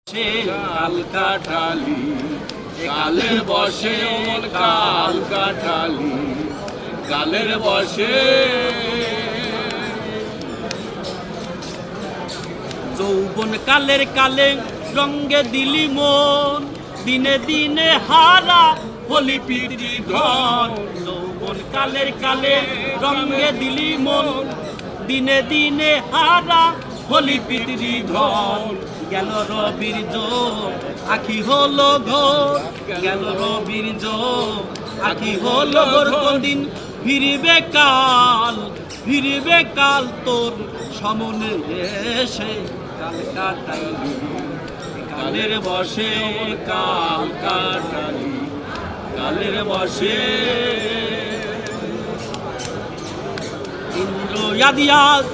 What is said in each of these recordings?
কাল কাটালি কালের বসে কাল কাটালি কালের বসে যৌবন কালের কালে রঙ্গে দিলি মন দিনে দিনে হারা হলি পিতৃ ধন। যৌবন কালের কালে রঙ্গে দিলি মন দিনে দিনে হারা হলি পিতৃ ধন। গেল রবির যোগ আখি হলো ঘোর, গেল রবির যোগ আখি হলো ঘোর। কোনদিন ফিরবে কাল তোর সমনে এসে কাল কাটাইলি কালের বসে কাল কাটালি কালের বসে। ইন্দ্র ইয়াদিয়াস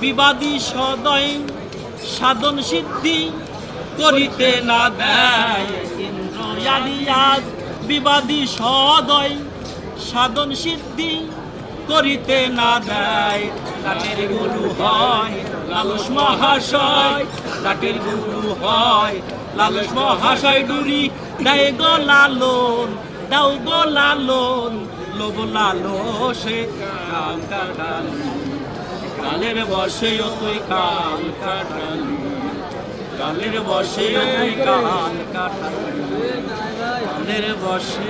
বিবাদী সদয় সাধন সিদ্ধি করিতে না দেয়। ইন্দ্র ইয়াদিয়াস বিবাদী সদয় সাধন সিদ্ধি করিতে না দেয়। কাঠের গরু হয় লালস মহাশয়, কাঠের গরু হয় লালস মহাশয়। ডুরি দেয় গো লালন, দাও গো লালন, লোভ লালসে কাল কাটালি কালের বসে তুই কাল কাটালি কালের বসে তুই কাল কাটালি কালের বসে।